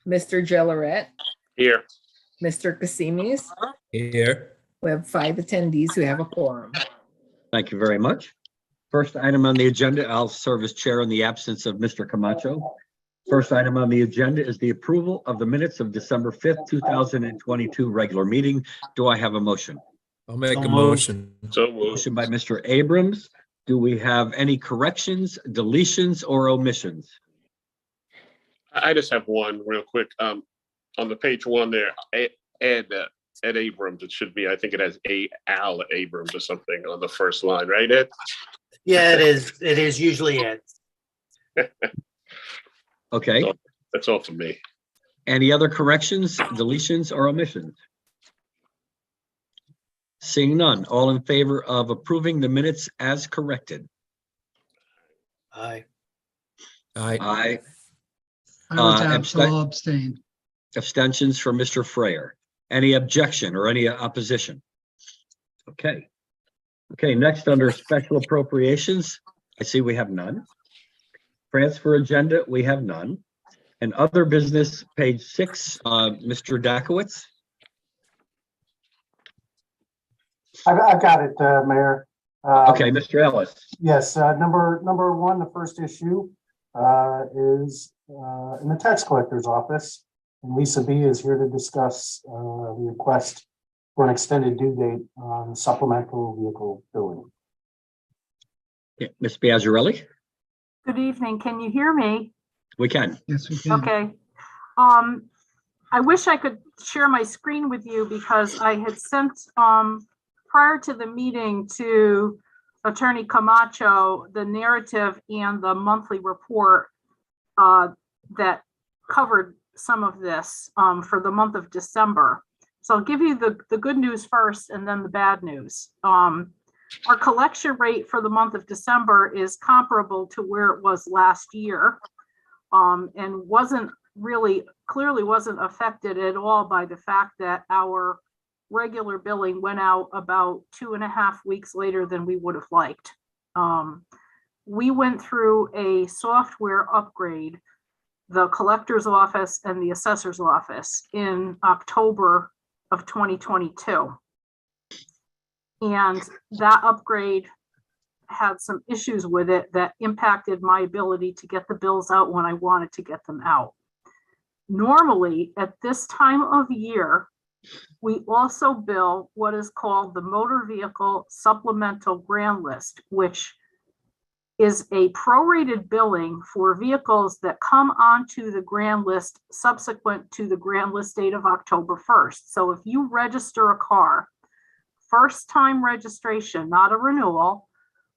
Mr. Jelleret, Here. Mr. Casimis. Here. We have 5 attendees who have a quorum. Thank you very much. First item on the agenda, I'll serve as chair in the absence of Mr. Camacho. First item on the agenda is the approval of the minutes of December 5th, 2022 regular meeting. Do I have a motion? I'll make a motion. So moved. Motion by Mr. Abrams. Do we have any corrections, deletions, or omissions? I just have one real quick. On the page one there, Ed Abrams, it should be, I think it has Al Abrams or something on the first line, right, Ed? Yeah, it is. It is usually Ed. Okay. That's all for me. Any other corrections, deletions, or omissions? Seeing none, all in favor of approving the minutes as corrected? Aye. Aye. Aye. I was out, abstain- so I'll abstain. Abstentions for Mr. Frayer. Any objection or any opposition? Okay. Okay, next under special appropriations, I see we have none. Transfer agenda, we have none. And other business, page 6, Mr. Dakowitz. I've got it, Mayor. Okay, Mr. Ellis. Yes, number one, the first issue is in the tax collector's office. And Lisa B is here to discuss the request for an extended due date on supplemental vehicle billing. Yeah, Ms. Biazzarelli, Good evening. Can you hear me? we can. Yes, we can. Okay. I wish I could share my screen with you because I had sent prior to the meeting to Attorney Camacho the narrative and the monthly report that covered some of this for the month of December. So I'll give you the good news first and then the bad news. Our collection rate for the month of December is comparable to where it was last year, and clearly wasn't affected at all by the fact that our regular billing went out about 2.5 weeks later than we would have liked. We went through a software upgrade, the collector's office and the assessor's office, in October of 2022. And that upgrade had some issues with it that impacted my ability to get the bills out when I wanted to get them out. Normally, at this time of year, we also bill what is called the motor vehicle supplemental grand list, which is a prorated billing for vehicles that come onto the grand list subsequent to the grand list date of October 1st. So if you register a car, first time registration, not a renewal,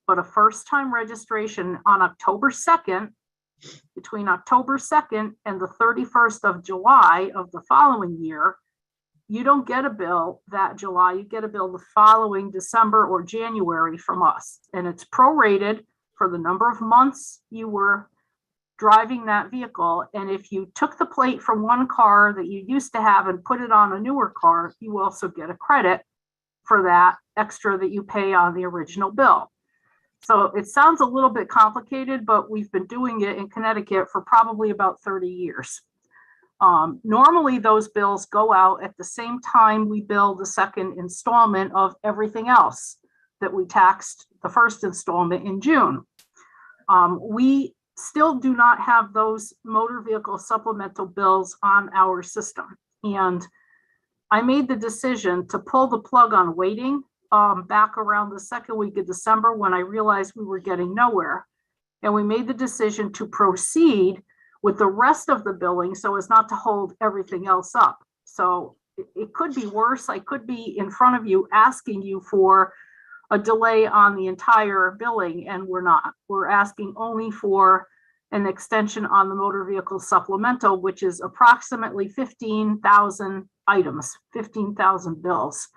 but a first time registration on October 2nd, between October 2nd and the 31st of July of the following year, you don't get a bill that July, you get a bill the following December or January from us. And it's prorated for the number of months you were driving that vehicle. And if you took the plate from one car that you used to have and put it on a newer car, you also get a credit for that extra that you pay on the original bill. So it sounds a little bit complicated, but we've been doing it in Connecticut for probably about 30 years. Normally those bills go out at the same time we bill the second installment of everything else that we taxed the first installment in June. We still do not have those motor vehicle supplemental bills on our system. And I made the decision to pull the plug on waiting back around the second week of December when I realized we were getting nowhere. And we made the decision to proceed with the rest of the billing so as not to hold everything else up. So it could be worse. I could be in front of you asking you for a delay on the entire billing, and we're not. We're asking only for an extension on the motor vehicle supplemental, which is approximately 15,000 items, 15,000 bills.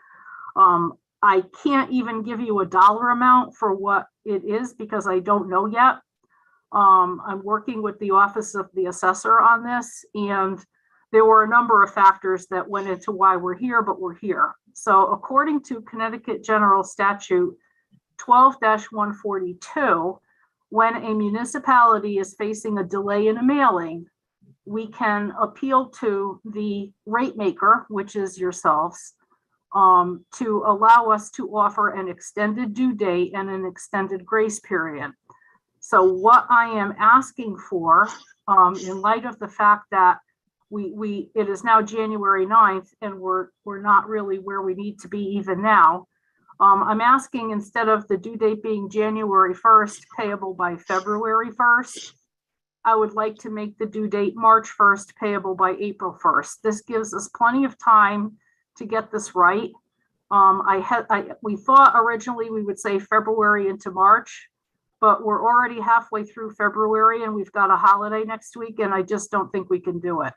I can't even give you a dollar amount for what it is because I don't know yet. I'm working with the Office of the Assessor on this, and there were a number of factors that went into why we're here, but we're here. So according to Connecticut General Statute 12-142, when a municipality is facing a delay in a mailing, we can appeal to the rate maker, which is yourselves, to allow us to offer an extended due date and an extended grace period. So what I am asking for, in light of the fact that it is now January 9th and we're not really where we need to be even now. I'm asking, instead of the due date being January 1st, payable by February 1st, I would like to make the due date March 1st, payable by April 1st. This gives us plenty of time to get this right. We thought originally we would say February into March, but we're already halfway through February and we've got a holiday next week, and I just don't think we can do it.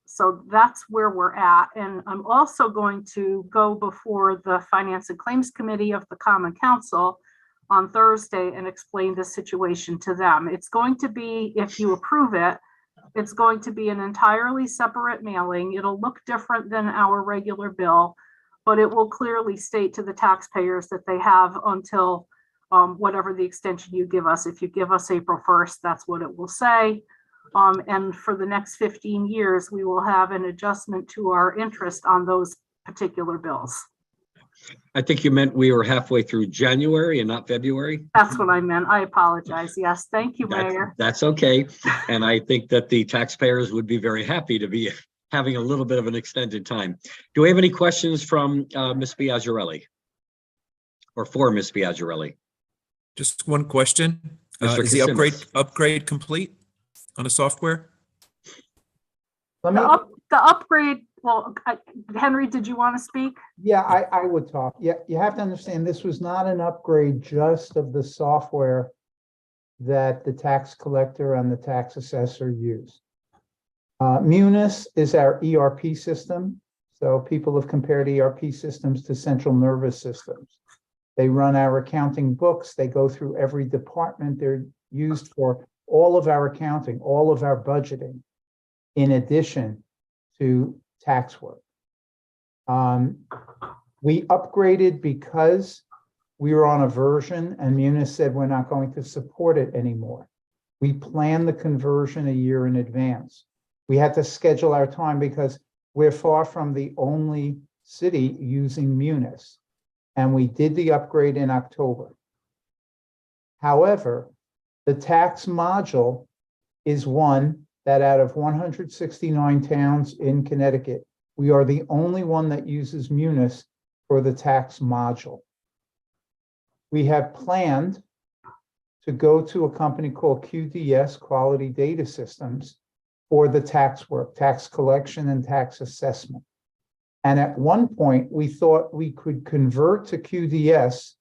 So that's where we're at. And I'm also going to go before the Finance and Claims Committee of the Common Council on Thursday and explain the situation to them. It's going to be, if you approve it, it's going to be an entirely separate mailing. It'll look different than our regular bill, but it will clearly state to the taxpayers that they have until whatever the extension you give us. If you give us April 1st, that's what it will say. And for the next 15 years, we will have an adjustment to our interest on those particular bills. I think you meant we were halfway through January and not February. That's what I meant. I apologize. Yes, thank you, That's, Mayor. that's okay. And I think that the taxpayers would be very happy to be having a little bit of an extended time. Do we have any questions from Ms. Biaggiarelli? Or for Ms. Biaggiarelli? Just one question. Mr. Is the Kasimis. upgrade complete on the software? Let me, The upgrade, well, Henry, did you want to speak? Yeah, I would talk. Yeah, you have to understand, this was not an upgrade just of the software that the tax collector and the tax assessor use. Munis is our ERP system. So people have compared ERP systems to central nervous systems. They run our accounting books. They go through every department. They're used for all of our accounting, all of our budgeting, in addition to tax work. We upgraded because we were on a version and Munis said we're not going to support it anymore. We planned the conversion a year in advance. We had to schedule our time because we're far from the only city using Munis. And we did the upgrade in October. However, the tax module is one that out of 169 towns in Connecticut, we are the only one that uses Munis for the tax module. We have planned to go to a company called QDS, Quality Data Systems, for the tax work, tax collection and tax assessment. And at one point, we thought we could convert to QDS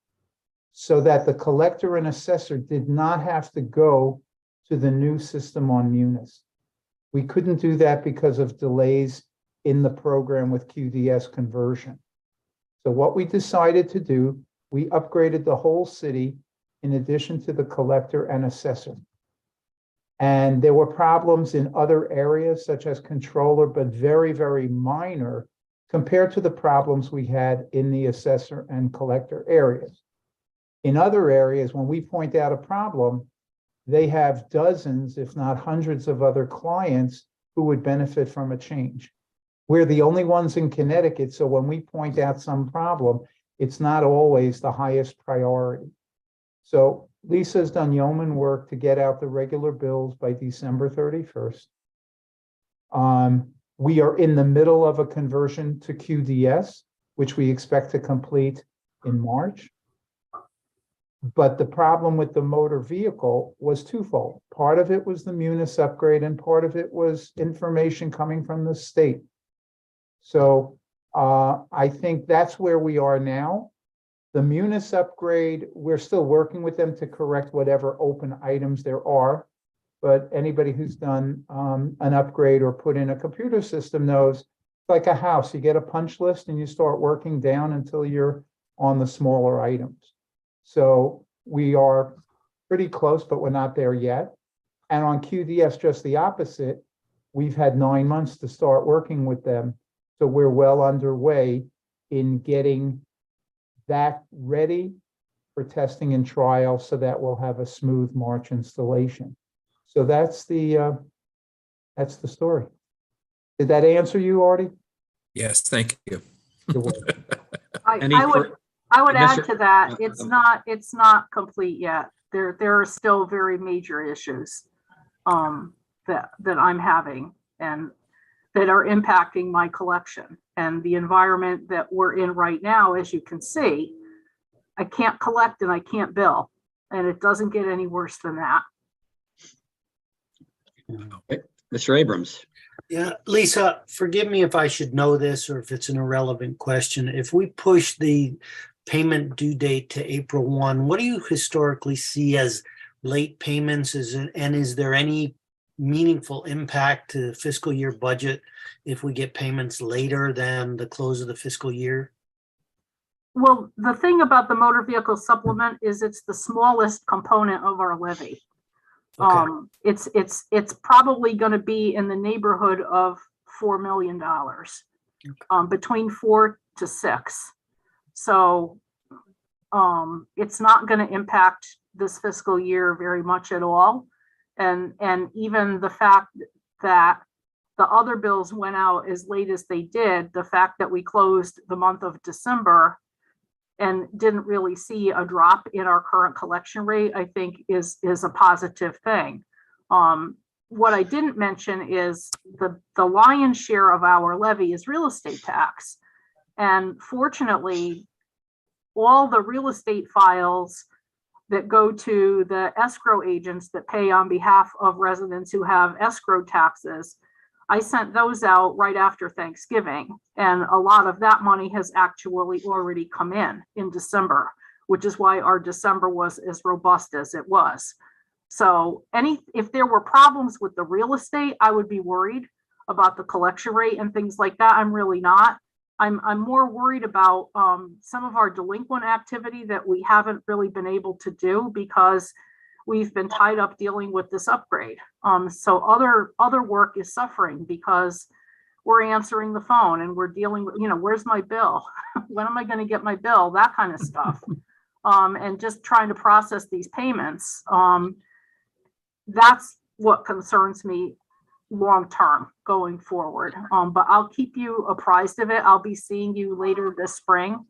so that the collector and assessor did not have to go to the new system on Munis. We couldn't do that because of delays in the program with QDS conversion. So what we decided to do, we upgraded the whole city in addition to the collector and assessor. And there were problems in other areas such as controller, but very, very minor compared to the problems we had in the assessor and collector areas. In other areas, when we point out a problem, they have dozens, if not hundreds of other clients who would benefit from a change. We're the only ones in Connecticut, so when we point out some problem, it's not always the highest priority. So Lisa's done yeoman work to get out the regular bills by December 31st. We are in the middle of a conversion to QDS, which we expect to complete in March. But the problem with the motor vehicle was twofold. Part of it was the Munis upgrade and part of it was information coming from the state. So I think that's where we are now. The Munis upgrade, we're still working with them to correct whatever open items there are. But anybody who's done an upgrade or put in a computer system knows it's like a house. You get a punch list and you start working down until you're on the smaller items. So we are pretty close, but we're not there yet. And on QDS, just the opposite. We've had 9 months to start working with them. So we're well underway in getting that ready for testing and trial so that we'll have a smooth March installation. So that's the That's the story. Did that answer you, Artie? Yes, thank you. You're welcome. Any I would, fur- I would add Mr. to that, uh, it's not complete yet. There are still very major issues that I'm having and that are impacting my collection. And the environment that we're in right now, as you can see, I can't collect and I can't bill. And it doesn't get any worse than that. Mr. Abrams? Yeah, Lisa, forgive me if I should know this or if it's an irrelevant question. If we push the payment due date to April 1, what do you historically see as late payments? And is there any meaningful impact to the fiscal year budget if we get payments later than the close of the fiscal year? Well, the thing about the motor vehicle supplement is it's the smallest component of our levy. Okay. It's probably going to be in the neighborhood of $4 million, between 4 to 6. So it's not going to impact this fiscal year very much at all. And even the fact that the other bills went out as late as they did, the fact that we closed the month of December and didn't really see a drop in our current collection rate, I think is a positive thing. What I didn't mention is the lion's share of our levy is real estate tax. And fortunately, all the real estate files that go to the escrow agents that pay on behalf of residents who have escrow taxes, I sent those out right after Thanksgiving, and a lot of that money has actually already come in December, which is why our December was as robust as it was. So if there were problems with the real estate, I would be worried about the collection rate and things like that. I'm really not. I'm more worried about some of our delinquent activity that we haven't really been able to do because we've been tied up dealing with this upgrade. So other work is suffering because we're answering the phone and we're dealing with, where's my bill? When am I going to get my bill? That kind of stuff. And just trying to process these payments. That's what concerns me long-term going forward. But I'll keep you apprised of it. I'll be seeing you later this spring.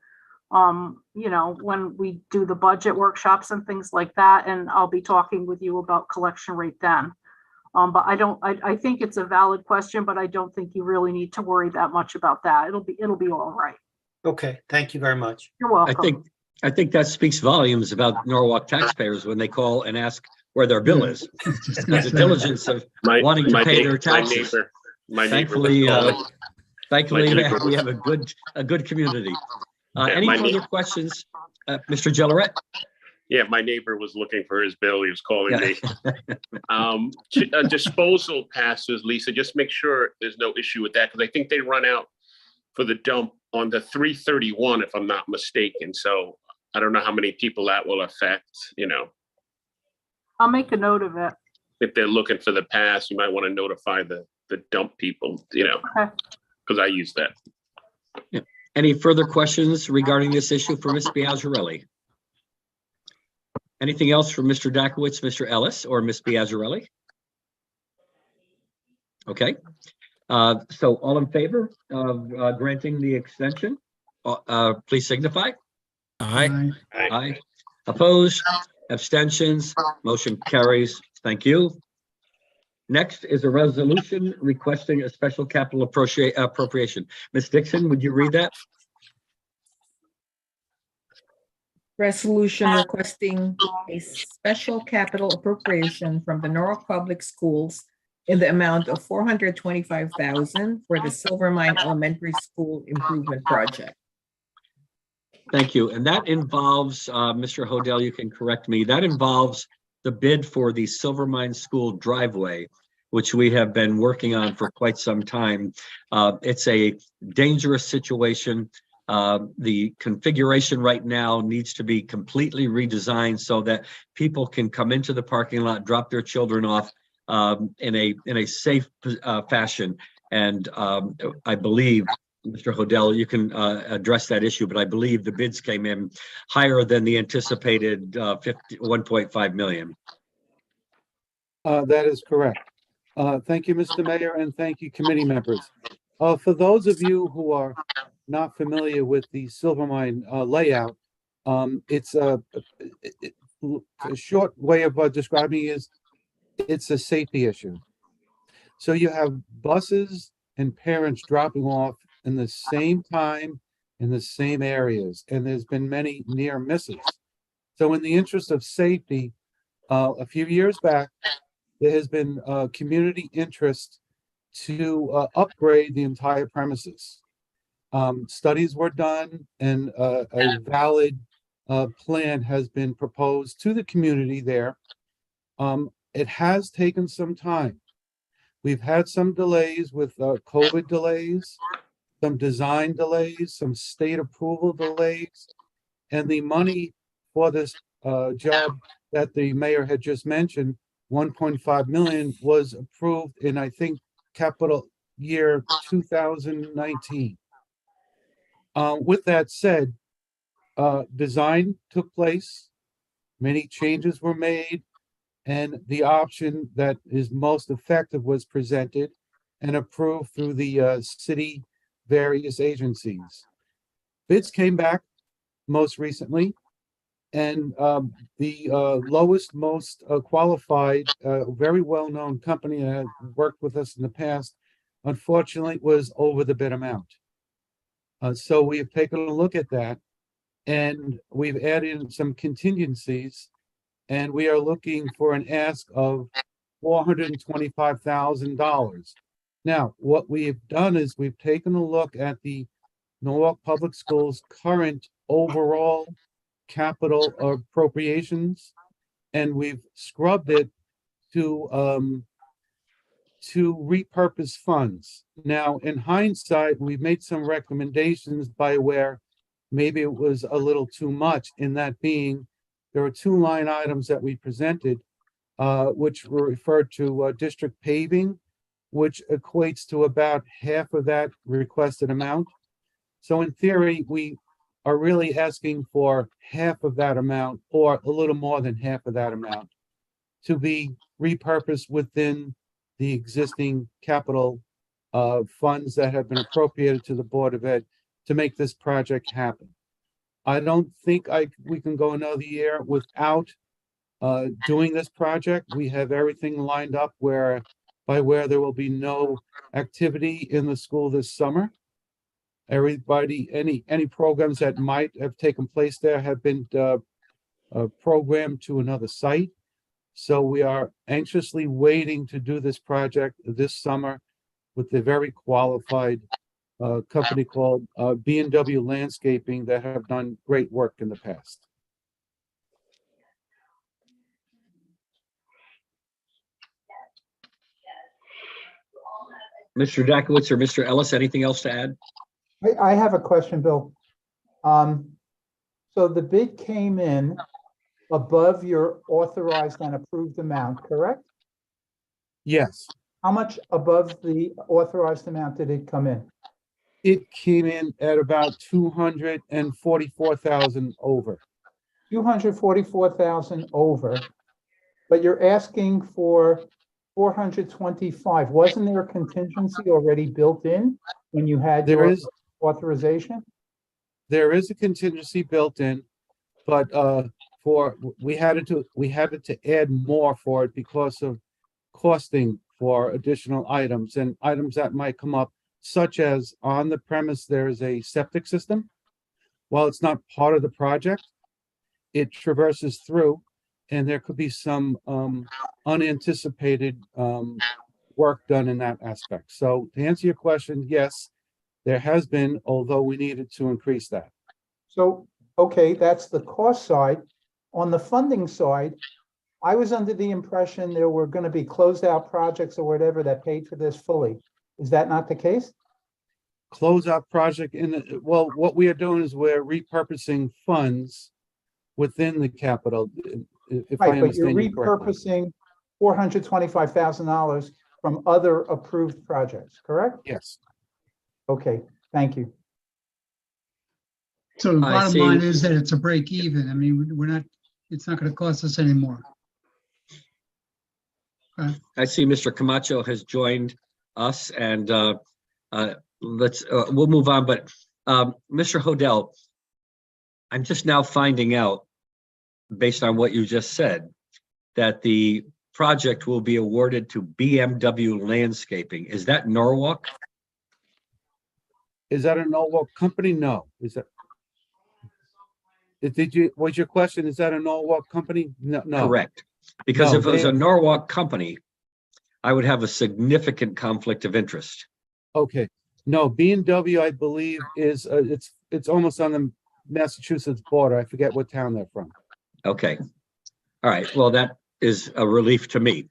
When we do the budget workshops and things like that, and I'll be talking with you about collection rate then. But I think it's a valid question, but I don't think you really need to worry that much about that. It'll be all right. Okay, thank you very much. You're welcome. I think that speaks volumes about Norwalk taxpayers when they call and ask where their bill is. Just The diligence of wanting to pay their taxes. My neighbor. Thankfully, My neighbor we have a good community. Any my further neighbor- questions, Mr. Gilleret? Yeah, my neighbor was looking for his bill. He was calling Yeah. me. Disposal passes, Lisa, just make sure there's no issue with that, because I think they run out for the dump on the 3/31, if I'm not mistaken. So I don't know how many people that will affect, I'll make a note of it. if they're looking for the pass, you might want to notify the dump people, Okay. because I use that. Any further questions regarding this issue for Ms. Biazzarelli? Anything else from Mr. Dakowitz, Mr. Ellis, or Ms. Biazzarelli? Okay. So all in favor of granting the extension, please signify. Aye. Aye. Opposed, abstentions, motion carries. Thank you. Next is a resolution requesting a special capital appropriation. Ms. Dixon, would you read that? Resolution requesting a special capital appropriation from the Norwalk Public Schools in the amount of $425,000 for the Silvermine Elementary School Improvement Project. Thank you. And that involves, Mr. Hodel, you can correct me, that involves the bid for the Silvermine School driveway, which we have been working on for quite some time. It's a dangerous situation. The configuration right now needs to be completely redesigned so that people can come into the parking lot, drop their children off in a safe fashion. And I believe, Mr. Hodel, you can address that issue, but I believe the bids came in higher than the anticipated 1.5 million. That is correct. Thank you, Mr. Mayor, and thank you, committee members. For those of you who are not familiar with the Silvermine layout, it's a short way of describing is it's a safety issue. So you have buses and parents dropping off in the same time in the same areas, and there's been many near misses. So in the interest of safety, a few years back, there has been community interest to upgrade the entire premises. Studies were done and a valid plan has been proposed to the community there. It has taken some time. We've had some delays with COVID delays, some design delays, some state approval delays, and the money for this job that the mayor had just mentioned, 1.5 million, was approved in, I think, capital year 2019. With that said, design took place, many changes were made, and the option that is most effective was presented and approved through the city various agencies. Bids came back most recently, and the lowest, most qualified, very well-known company that had worked with us in the past, unfortunately, was over the bid amount. So we have taken a look at that, and we've added in some contingencies, and we are looking for an ask of $425,000. Now, what we have done is we've taken a look at the Norwalk Public Schools' current overall capital appropriations, and we've scrubbed it to repurpose funds. Now, in hindsight, we've made some recommendations by where maybe it was a little too much, in that being, there are 2 line items that we presented, which were referred to district paving, which equates to about half of that requested amount. So in theory, we are really asking for half of that amount, or a little more than half of that amount, to be repurposed within the existing capital funds that have been appropriated to the Board of Ed to make this project happen. I don't think we can go another year without doing this project. We have everything lined up where there will be no activity in the school this summer. Everybody, any programs that might have taken place there have been programmed to another site. So we are anxiously waiting to do this project this summer with the very qualified company called B&W Landscaping that have done great work in the past. Mr. Dakowitz or Mr. Ellis, anything else to add? I have a question, Bill. So the bid came in above your authorized and approved amount, correct? Yes, How much above the authorized amount did it come in? it came in at about 244,000 over. 244,000 over, but you're asking for 425. Wasn't there a contingency already built in when you had There your is authorization? a contingency built in, but we had to add more for it because of costing for additional items and items that might come up, such as on the premise there is a septic system. While it's not part of the project, it traverses through, and there could be some unanticipated work done in that aspect. So to answer your question, yes, there has been, although we needed to increase that. So, okay, that's the cost side. On the funding side, I was under the impression there were going to be closed out projects or whatever that paid for this fully. Is that not the case? Closeout project well, what we are doing is we're repurposing funds within the capital, if I Right, but you're understand you correctly. repurposing $425,000 from other approved projects, correct? Yes, Okay, thank you. So the I bottom see. line is that it's a break even. I mean, it's not going to cost us anymore. I see Mr. Camacho has joined us, and we'll move on, but Mr. Hodel, I'm just now finding out, based on what you just said, that the project will be awarded to BMW Landscaping. Is that Norwalk? Is that a Norwalk company? No. Is that? Was your question, is that a Norwalk company? No, no. Correct. Because No, if it was they- a Norwalk company, I would have a significant conflict of interest. Okay. No, B&W, I believe, is, it's almost on the Massachusetts border. I forget what town they're from. Okay. All right. Well, that is a relief to me.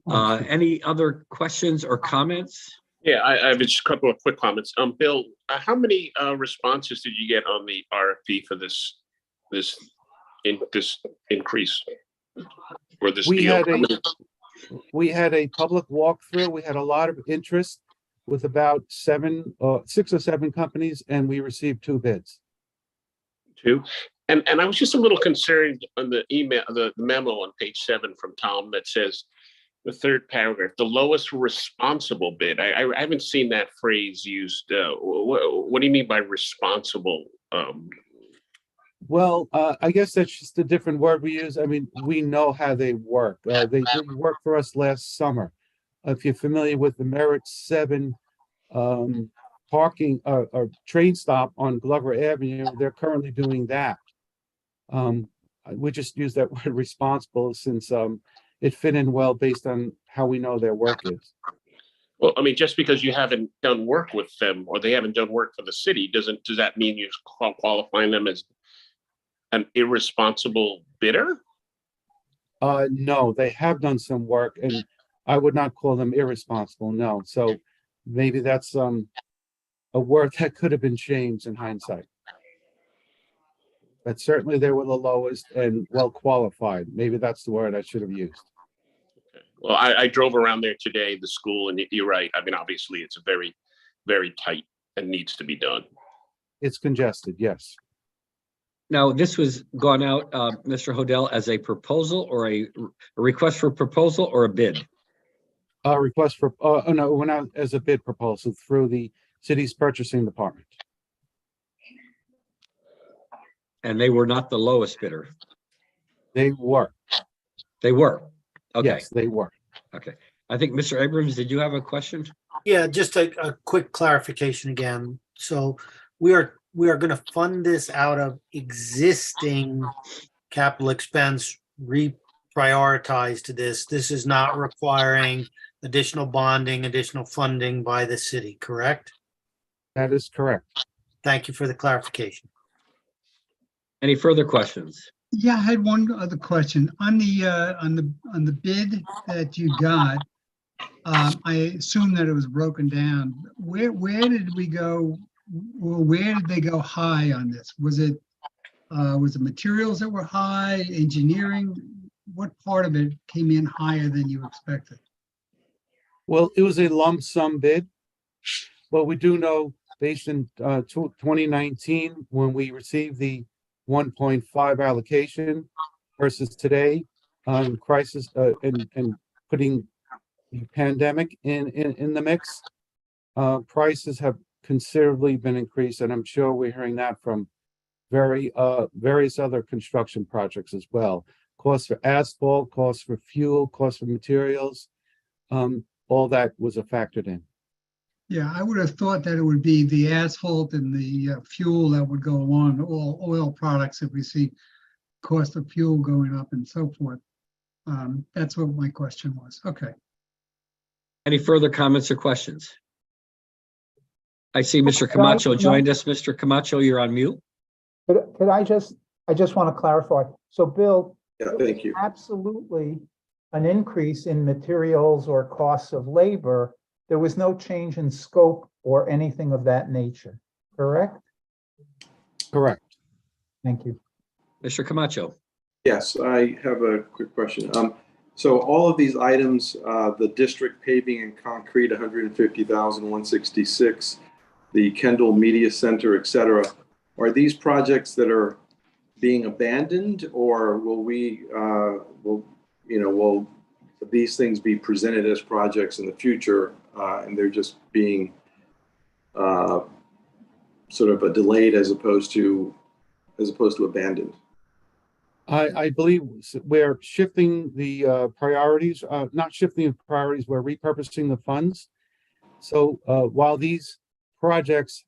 Any other questions or comments? Yeah, I have just a couple of quick comments. Bill, how many responses did you get on the RFP for this increase or this We deal? had How many- We had a public walkthrough. We had a lot of interest with about 6 or 7 companies, and we received 2 bids. Two. And I was just a little concerned on the email, the memo on page 7 from Tom that says the third paragraph, the lowest responsible bid. I haven't seen that phrase used. What do you mean by responsible? Well, I guess that's just a different word we use. I mean, we know how they work. They did work for us last summer. If you're familiar with the Merit 7 parking or train stop on Glover Avenue, they're currently doing that. We just use that word responsible since it fit in well based on how we know their work is. Well, I mean, just because you haven't done work with them or they haven't done work for the city, does that mean you're qualifying them as an irresponsible bidder? No, they have done some work, and I would not call them irresponsible, no. So maybe that's a word that could have been changed in hindsight. But certainly they were the lowest and well qualified. Maybe that's the word I should have used. Well, I drove around there today, the school, and you're right. I mean, obviously, it's a very, very tight and needs to be done. It's congested, yes. Now, this was gone out, Mr. Hodel, as a proposal or a request for proposal or a bid? Request for, no, it went out as a bid proposal through the city's purchasing department. And they were not the lowest bidder. They were, They were. Okay. yes, they were. Okay. I think Mr. Abrams, did you have a question? Yeah, just a quick clarification again. So we are going to fund this out of existing capital expense, reprioritize to this. This is not requiring additional bonding, additional funding by the city, correct? That is correct. Thank you for the clarification. Any further questions? Yeah, I had one other question. On the bid that you got, I assume that it was broken down. Where did we go? Well, where did they go high on this? Was it materials that were high, engineering? What part of it came in higher than you expected? Well, it was a lump sum bid, but we do know based in 2019, when we received the 1.5 allocation versus today, crisis and putting the pandemic in the mix, prices have considerably been increased, and I'm sure we're hearing that from various other construction projects as well. Costs for asphalt, costs for fuel, costs for materials, all that was factored in. Yeah, I would have thought that it would be the asphalt and the fuel that would go along, all oil products if we see cost of fuel going up and so forth. That's what my question was. Okay. Any further comments or questions? I see Mr. Camacho joined us. Mr. Camacho, you're on mute. Could I just want to clarify. So Bill, Yeah, thank you. absolutely an increase in materials or costs of labor. There was no change in scope or anything of that nature, correct? Correct. Thank you. Mr. Camacho. Yes, I have a quick question. So all of these items, the district paving and concrete, 150,166, the Kendall Media Center, et cetera, are these projects that are being abandoned, or will we, will these things be presented as projects in the future, and they're just being sort of delayed as opposed to abandoned. I believe we're shifting the priorities, not shifting the priorities, we're repurposing the funds. So while these projects,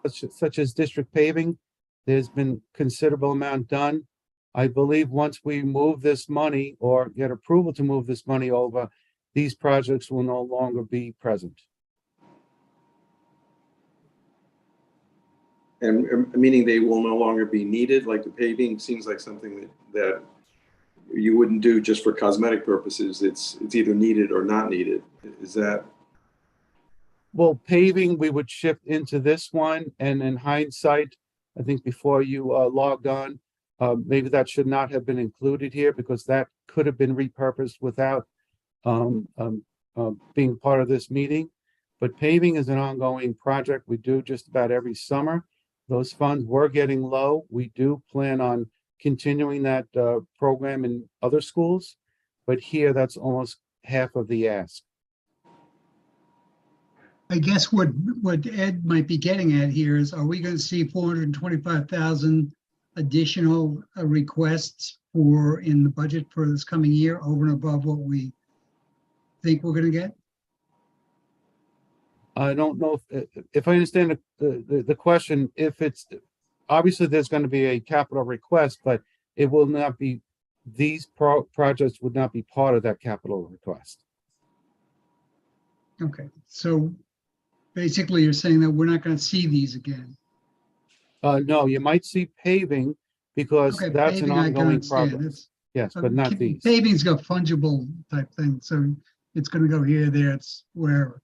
such as district paving, there's been considerable amount done. I believe once we move this money or get approval to move this money over, these projects will no longer be present. And meaning they will no longer be needed, like the paving seems like something that you wouldn't do just for cosmetic purposes. It's either needed or not needed. Is that? Well, paving, we would shift into this one, and in hindsight, I think before you logged on, maybe that should not have been included here because that could have been repurposed without being part of this meeting. But paving is an ongoing project we do just about every summer. Those funds were getting low. We do plan on continuing that program in other schools, but here that's almost half of the ask. I guess what Ed might be getting at here is, are we going to see 425,000 additional requests in the budget for this coming year over and above what we think we're going to get? I don't know if I understand the question. If it's obviously there's going to be a capital request, but it will not be, these projects would not be part of that capital request. Okay, so basically you're saying that we're not going to see these again. No, you might see paving because Okay, that's an paving I can ongoing understand. project. It's- Yes, but not these. Paving's got fungible type thing, so it's going to go here, there, it's wherever.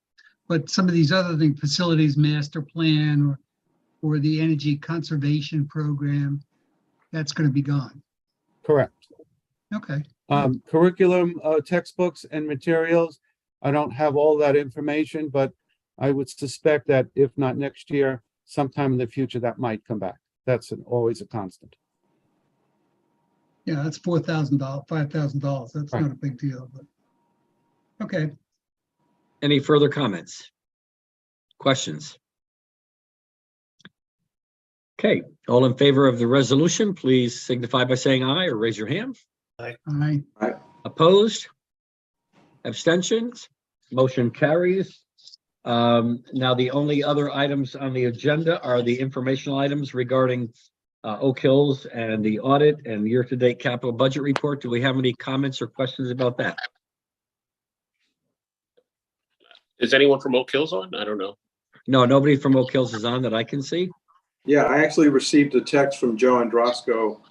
But some of these other things, facilities master plan or the energy conservation program, that's going to be gone. Correct. Okay. Curriculum, textbooks and materials. I don't have all that information, but I would suspect that if not next year, sometime in the future, that might come back. That's always a constant. Yeah, that's $4,000, $5,000. That's Right. not a big deal, but okay. Any further comments? Questions? Okay, all in favor of the resolution, please signify by saying aye or raise your hand. All right. Opposed? Abstentions? Motion carries. Now, the only other items on the agenda are the informational items regarding Oak Hills and the audit and year-to-date capital budget report. Do we have any comments or questions about that? Is anyone from Oak Hills on? I don't know. No, nobody from Oak Hills is on that I can see. Yeah, I actually received a text from Joe Androsco,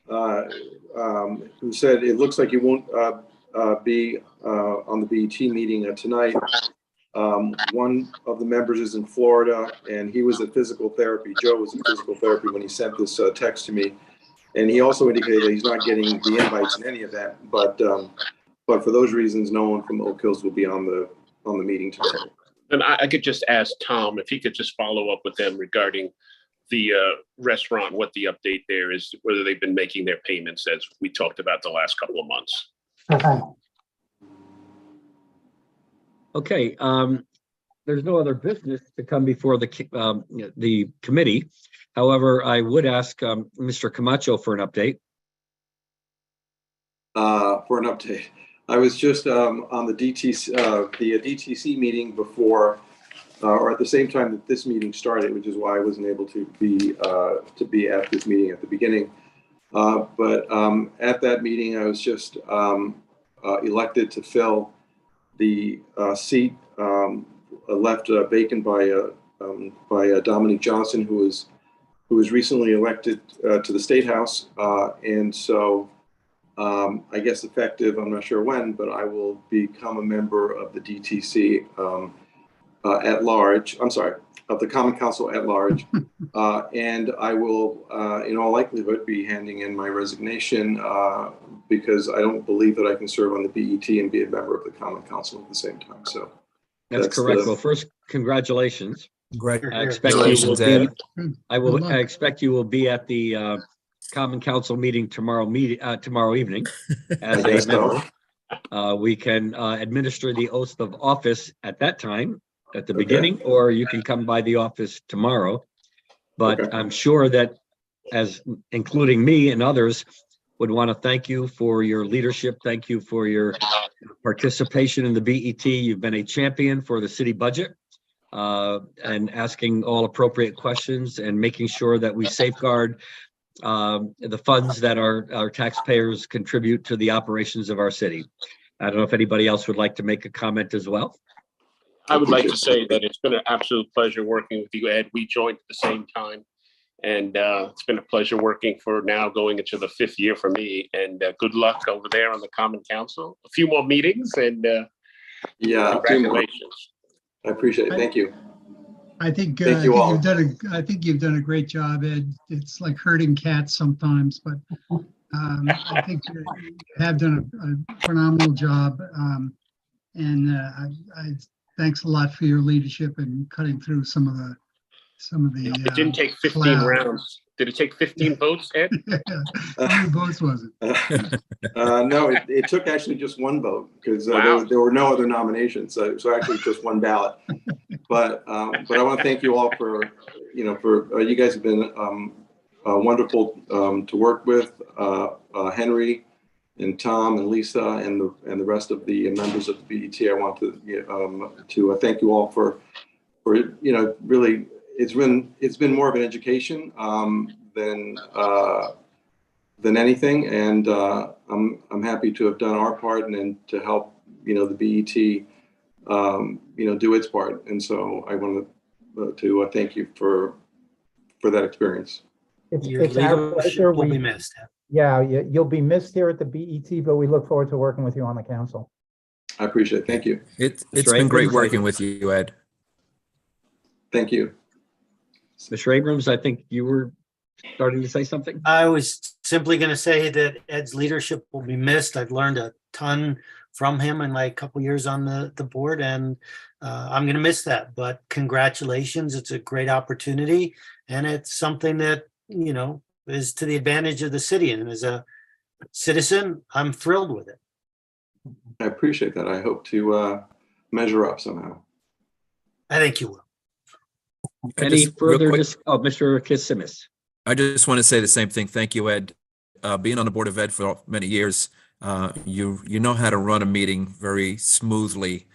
who said it looks like you won't be on the BET meeting tonight. One of the members is in Florida, and he was at physical therapy. Joe was in physical therapy when he sent this text to me, and he also indicated that he's not getting the invites in any of that. But for those reasons, no one from Oak Hills will be on the meeting tonight. And I could just ask Tom if he could just follow up with them regarding the restaurant, what the update there is, whether they've been making their payments as we talked about the last couple of months. Okay. Okay, there's no other business to come before the committee. However, I would ask Mr. Camacho for an update. I was just on the DTC meeting before, or at the same time that this meeting started, which is why I wasn't able to be at this meeting at the beginning. But at that meeting, I was just elected to fill the seat left vacant by Dominique Johnson, who was recently elected to the State House, and so I guess effective, I'm not sure when, but I will become a member of the DTC at large. I'm sorry, of the Common Council at large, and I will, in all likelihood, be handing in my resignation because I don't believe that I can serve on the BET and be a member of the Common Council at the same time. So That's correct. Well, first, congratulations. I expect you will Congratulations, Ed. be. Good luck. I expect you will be at the Common Council meeting tomorrow evening as I guess a member. so. We can administer the oath of office at that time, at the Okay. beginning, or you can come by the office tomorrow. But Okay. I'm sure that, as including me and others, would want to thank you for your leadership. Thank you for your participation in the BET. You've been a champion for the city budget, and asking all appropriate questions and making sure that we safeguard the funds that our taxpayers contribute to the operations of our city. I don't know if anybody else would like to make a comment as well. I would like to say that it's been an absolute pleasure working with you, Ed. We joined at the same time. And it's been a pleasure working for now going into the 5th year for me. And good luck over there on the Common Council. A few more meetings and Yeah, congratulations. I appreciate it. Thank you. I think, Thank you all. I think you've done a great job, Ed. It's like herding cats sometimes, but I think you have done a phenomenal job. And I thanks a lot for your leadership and cutting through some of the. It didn't take 15 cloud. rounds. Did it take 15 votes, Ed? How many votes was it? No, it took actually just one vote because Wow. there were no other nominations. So actually just one ballot. But I want to thank you all for you guys have been wonderful to work with. Henry and Tom and Lisa and the rest of the members of the BET. I want to thank you all for really. It's been more of an education than anything, and I'm happy to have done our part and to help the BET do its part. And so I want to thank you for that experience. Your It's our leadership pleasure. will be missed. Yeah, you'll be missed here at the BET, but we look forward to working with you on the council. I appreciate it. Thank you. It's right. been great working with you, Ed. Thank you. Mr. Abrams, I think you were starting to say something. I was simply going to say that Ed's leadership will be missed. I've learned a ton from him in my couple years on the board, and I'm going to miss that. But congratulations. It's a great opportunity, and it's something that, is to the advantage of the city. And as a citizen, I'm thrilled with it. I appreciate that. I hope to measure up somehow. I think you will. Any Just real further? quick, Mr. Kissimis. I just want to say the same thing. Thank you, Ed. Being on the board of Ed for many years, you know how to run a meeting very smoothly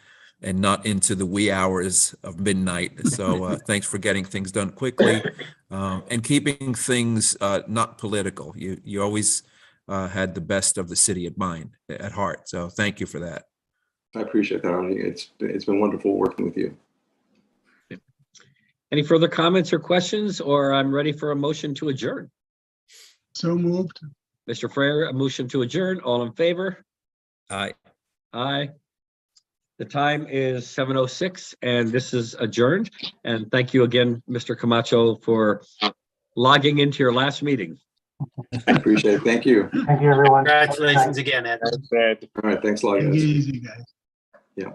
and not into the wee hours of midnight. So thanks for getting things done quickly and keeping things not political. You always had the best of the city at heart. So thank you for that. I appreciate that, Arnie. It's been wonderful working with you. Any further comments or questions, or I'm ready for a motion to adjourn? So moved. Mr. Frere, a motion to adjourn. All in favor? Aye. Aye. The time is 7:06 and this is adjourned. And thank you again, Mr. Camacho, for logging into your last meeting. I appreciate it. Thank you. Thank you, everyone. Congratulations again, Ed. Thanks, Ed. All right. Thanks a lot, Take it guys. easy, guys. Yeah.